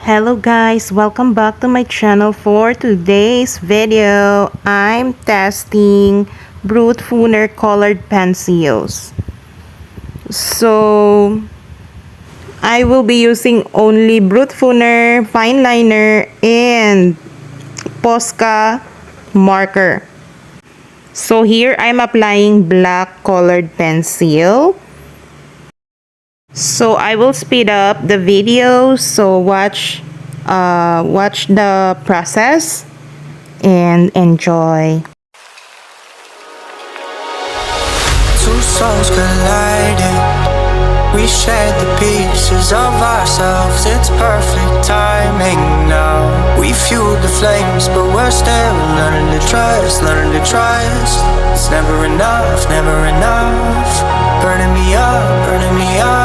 Hello guys, welcome back to my channel. For today's video, I'm testing Brutfuner colored pencils. So, I will be using only Brutfuner fine liner and Posca marker. So here I'm applying black colored pencil. So I will speed up the video, so watch the process and enjoy. Two souls colliding, we shared the pieces of ourselves. It's perfect timing now. We fueled the flames, but we're still learning to trust, learning to trust. It's never enough, never enough. Burning me up, burning me up.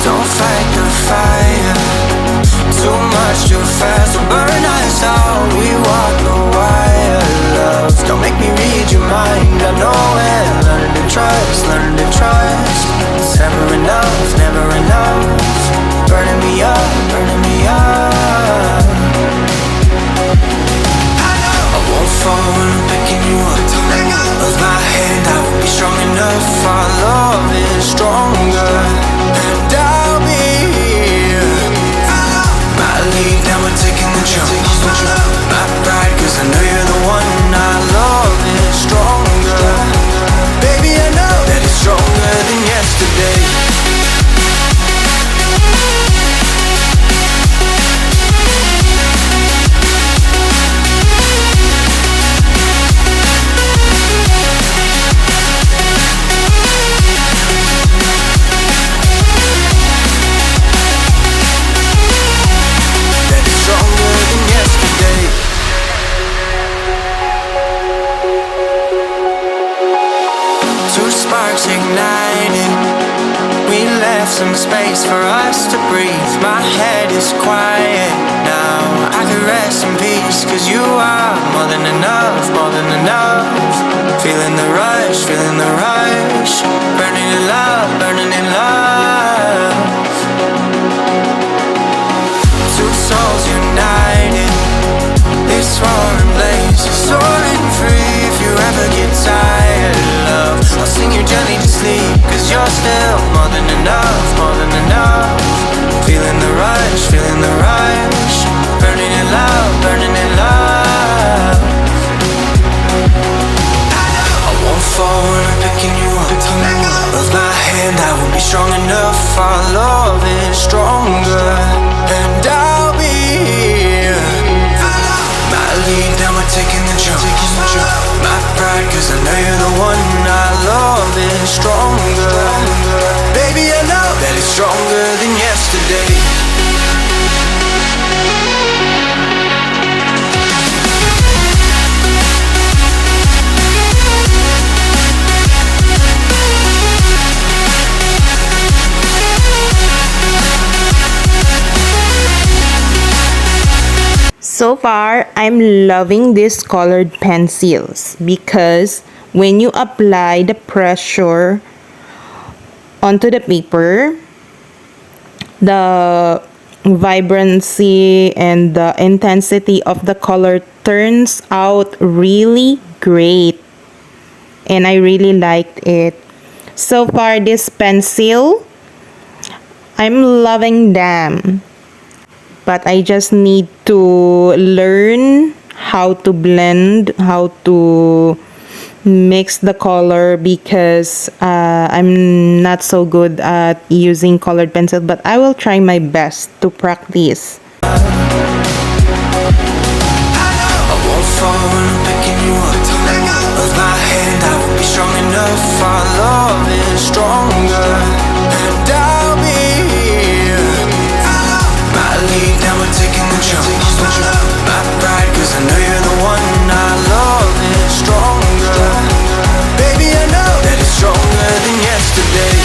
Don't fight the fire, too much too fast will burn us out. We walk the wire, love. Don't make me read your mind, I know it. Learning to trust, learning to trust. It's never enough, never enough. Burning me up, burning me up. I won't fall when I'm picking you up. Of my hand, I won't be strong enough. Our love is stronger, and I'll be here. My lead, now we're taking the jump. My pride, cause I know you're the one. Our love is stronger. Baby, I know that it's stronger than yesterday. Ignited, we left some space for us to breathe. My head is quiet now, I can rest in peace, cause you are more than enough, more than enough. Feeling the rush, feeling the rush. Burning in love, burning in love. Two souls united, this roaring blaze is soaring free. If you ever get tired, love, I'll sing you gently to sleep, cause you're still more than enough, more than enough. Feeling the rush, feeling the rush. Burning in love, burning in love. I won't fall when I'm picking you up. Of my hand, I won't be strong enough. Our love is stronger, and I'll be here. My lead, now we're taking the jump. My pride, cause I know you're the one. Our love is stronger. Baby, I know that it's stronger than yesterday. So far, I'm loving these colored pencils because when you apply the pressure onto the paper, the vibrancy and the intensity of the color turns out really great, and I really liked it. So far, this pencil, I'm loving them. But I just need to learn how to blend, how to mix the color, because I'm not so good at using colored pencil, but I will try my best to practice. I won't fall when I'm picking you up. Of my hand, I won't be strong enough. Our love is stronger, and I'll be here. My lead, now we're taking the jump. My pride, cause I know you're the one. Our love is stronger. Baby, I know that it's stronger than yesterday.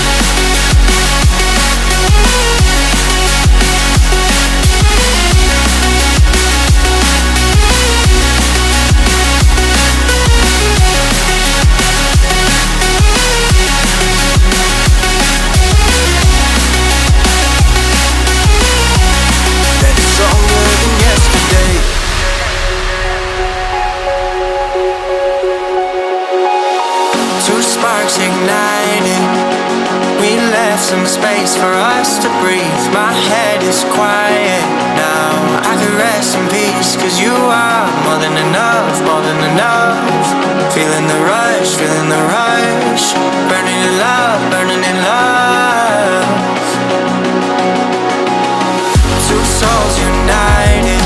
some space for us to breathe. My head is quiet now. I can rest in peace, cause you are more than enough, more than enough. Feeling the rush, feeling the rush. Burning in love, burning in love. Two souls united.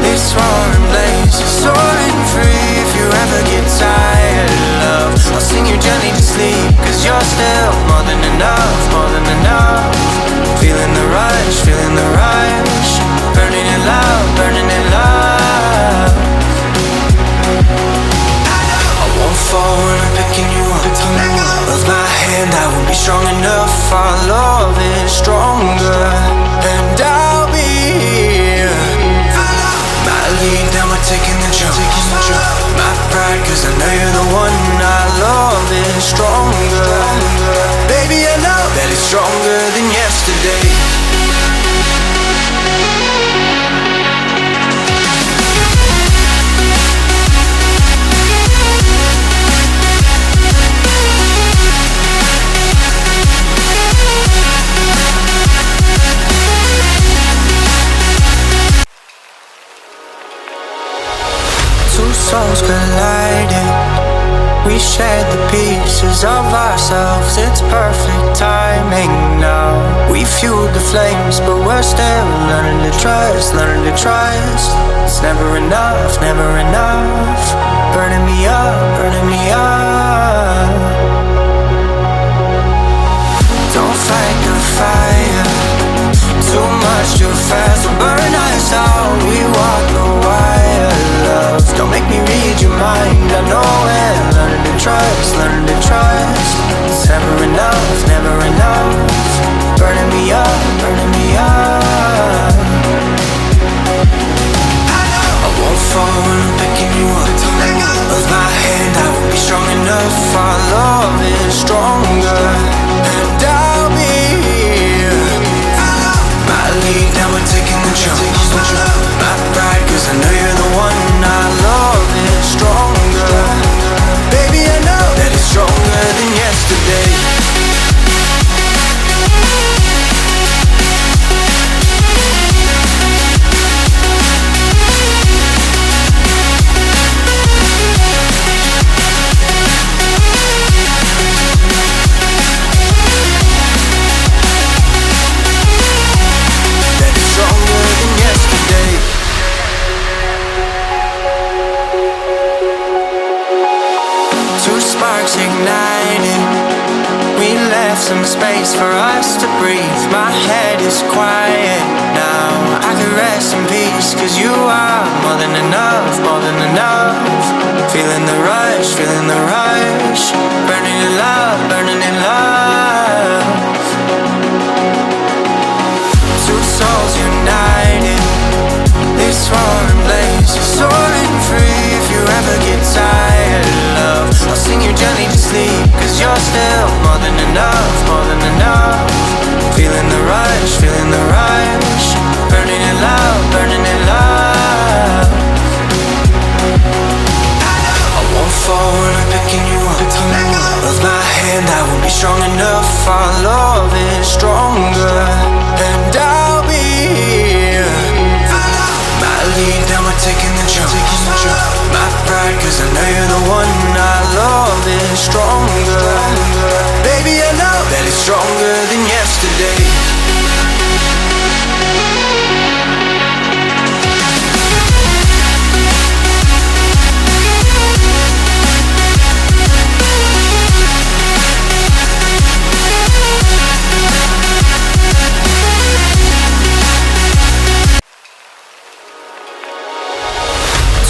This roaring blaze is soaring free. If you ever get tired of love, I'll sing you gently to sleep, cause you're still more than enough, more than enough. Feeling the rush, feeling the rush. Burning in love, burning in love. I won't fall when I'm picking you up. Of my hand, I won't be strong enough. Our love is stronger, and I'll be here. My lead, now we're taking the jump. My pride, cause I know you're the one. Our love is stronger. Baby, I know that it's stronger than yesterday. Two souls colliding. We shared the pieces of ourselves. It's perfect timing now. We fueled the flames, but we're still learning to trust, learning to trust. It's never enough, never enough. Burning me up, burning me up. Don't fight the fire. Too much, too fast, will burn us out. We walk the wire, love. Don't make me read your mind, I know it. Learning to trust, learning to trust. It's never enough, never enough. Burning me up, burning me up. I won't fall when I'm picking you up. Of my hand, I won't be strong enough. Our love is stronger, and I'll be here. My lead, now we're taking the jump. My pride, cause I know you're the one. Our love is stronger. Baby, I know that it's stronger than yesterday. Ignited. We left some space for us to breathe. My head is quiet now. I can rest in peace, cause you are more than enough, more than enough. Feeling the rush, feeling the rush. Burning in love, burning in love. Two souls united. This roaring blaze is soaring free. If you ever get tired of love, I'll sing you gently to sleep, cause you're still more than enough, more than enough. Feeling the rush, feeling the rush. Burning in love, burning in love. I won't fall when I'm picking you up. Of my hand, I won't be strong enough. Our love is stronger, and I'll be here. My lead, now we're taking the jump. My pride, cause I know you're the one. Our love is stronger. Baby, I know that it's stronger than yesterday.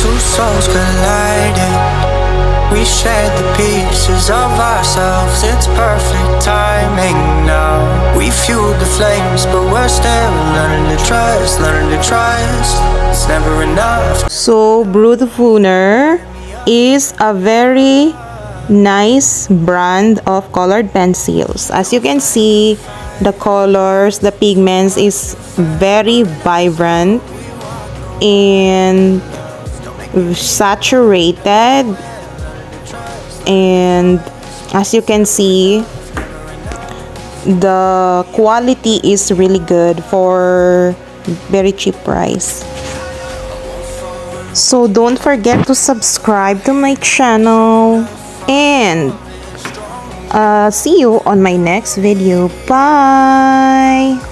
Two souls colliding. We shared the pieces of ourselves. It's perfect timing now. We fueled the flames, but we're still learning to trust, learning to trust. It's never enough. So Brutfuner is a very nice brand of colored pencils. As you can see, the colors, the pigments is very vibrant and saturated, and as you can see, the quality is really good for very cheap price. So don't forget to subscribe to my channel, and see you on my next video. Bye.